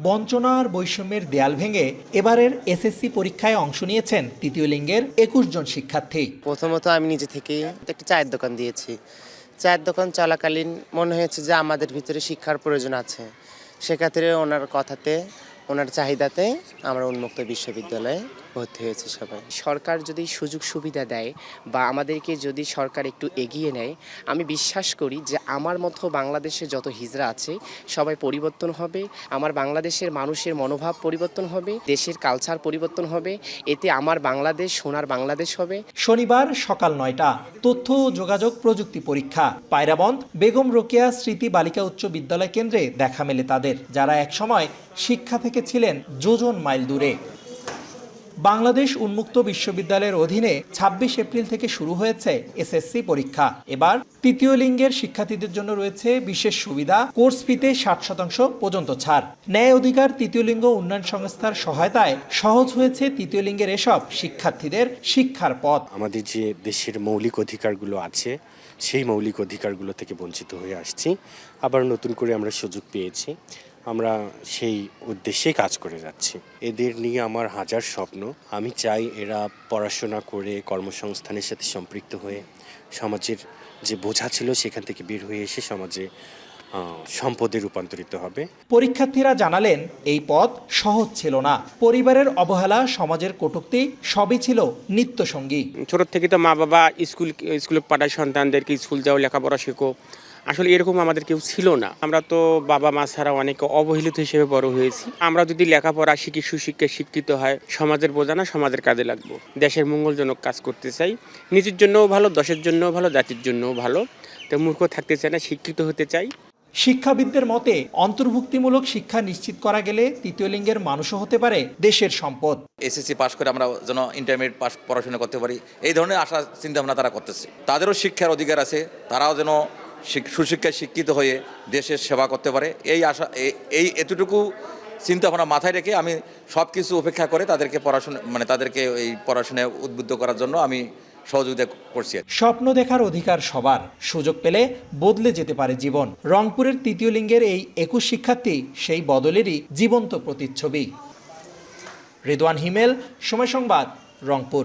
বঞ্চনা আর বৈষম্যের দেয়াল ভেঙে এবারের এসএসসি পরীক্ষায় অংশ নিয়েছেন তৃতীয় লিঙ্গের ২১ জন শিক্ষার্থী। প্রথমত আমি নিজে থেকেই একটা চায়ের দোকান দিয়েছি। চায়ের দোকান চলাকালীন মনে হয়েছে যে আমাদের ভিতরে শিক্ষার প্রয়োজন আছে। সেক্ষেত্রে ওনার কথাতে, ওনার চাহিদাতে আমরা উন্মুক্ত বিশ্ববিদ্যালয়ে ভর্তি হয়েছি সবাই। সরকার যদি সুযোগ সুবিধা দেয় বা আমাদেরকে যদি সরকার একটু এগিয়ে নেয়, আমি বিশ্বাস করি যে আমার মতো বাংলাদেশে যত হিজড়া আছে সবাই পরিবর্তন হবে। আমার বাংলাদেশের মানুষের মনোভাব পরিবর্তন হবে, দেশের কালচার পরিবর্তন হবে। এতে আমার বাংলাদেশ সোনার বাংলাদেশ হবে। শনিবার সকাল ৯টা তথ্য ও যোগাযোগ প্রযুক্তি পরীক্ষা। পায়রাবন্দ বেগম রোকেয়া স্মৃতি বালিকা উচ্চ বিদ্যালয় কেন্দ্রে দেখা মেলে তাদের, যারা একসময় শিক্ষা থেকে ছিলেন যোজন মাইল দূরে। বাংলাদেশ উন্মুক্ত বিশ্ববিদ্যালয়ের অধীনে ২৬ এপ্রিল থেকে শুরু হয়েছে এসএসসি পরীক্ষা। এবার তৃতীয় লিঙ্গের শিক্ষার্থীদের জন্য রয়েছে বিশেষ সুবিধা, কোর্স ফিতে ৬০% পর্যন্ত ছাড়। ন্যায় অধিকার তৃতীয় লিঙ্গ উন্নয়ন সংস্থার সহায়তায় সহজ হয়েছে তৃতীয় লিঙ্গের এসব শিক্ষার্থীদের শিক্ষার পথ। আমাদের যে দেশের মৌলিক অধিকারগুলো আছে সেই মৌলিক অধিকারগুলো থেকে বঞ্চিত হয়ে আসছি, আবার নতুন করে আমরা সুযোগ পেয়েছি, আমরা সেই উদ্দেশ্যেই কাজ করে যাচ্ছি। এদের নিয়ে আমার হাজার স্বপ্ন। আমি চাই এরা পড়াশোনা করে কর্মসংস্থানের সাথে সম্পৃক্ত হয়ে সমাজের যে বোঝা ছিল সেখান থেকে বের হয়ে এসে সমাজে সম্পদে রূপান্তরিত হবে। পরীক্ষার্থীরা জানালেন এই পথ সহজ ছিল না। পরিবারের অবহেলা, সমাজের কটূক্তি সবই ছিল নিত্যসঙ্গী। ছোট থেকে তো মা বাবা স্কুলে পাঠায় সন্তানদেরকে, স্কুল যাও, লেখাপড়া শেখো। আসলে এরকম আমাদের কেউ ছিল না। আমরা তো বাবা মা ছাড়া অনেকে অবহেলিত হিসেবে বড় হয়েছি। আমরা যদি লেখাপড়া শিখি, সুশিক্ষায় শিক্ষিত হয়, সমাজের বোঝা না, সমাজের কাজে লাগবো। দেশের মঙ্গলজনক কাজ করতে চাই, নিজের জন্যও ভালো, দেশের জন্যও ভালো, জাতির জন্যও ভালো। তো মূর্খ থাকতে চাই না, শিক্ষিত হতে চাই। শিক্ষাবিদদের মতে অন্তর্ভুক্তিমূলক শিক্ষা নিশ্চিত করা গেলে তৃতীয় লিঙ্গের মানুষও হতে পারে দেশের সম্পদ। এসএসসি পাশ করে আমরা যেন ইন্টারমিডিয়েট পাস পড়াশোনা করতে পারি, এই ধরনের আশা চিন্তাভাবনা তারা করতেছে। তাদেরও শিক্ষার অধিকার আছে, তারাও যেন সুশিক্ষায় শিক্ষিত হয়ে দেশের সেবা করতে পারে, এই আশা, এতটুকু চিন্তাভাবনা মাথায় রেখে আমি সব কিছু উপেক্ষা করে তাদেরকে তাদেরকে এই পড়াশোনায় উদ্বুদ্ধ করার জন্য আমি সহযোগিতা করছি। স্বপ্ন দেখার অধিকার সবার, সুযোগ পেলে বদলে যেতে পারে জীবন। রংপুরের তৃতীয় লিঙ্গের এই ২১ শিক্ষার্থী সেই বদলেরই জীবন্ত প্রতিচ্ছবি। রিদওয়ান হিমেল, সময় সংবাদ, রংপুর।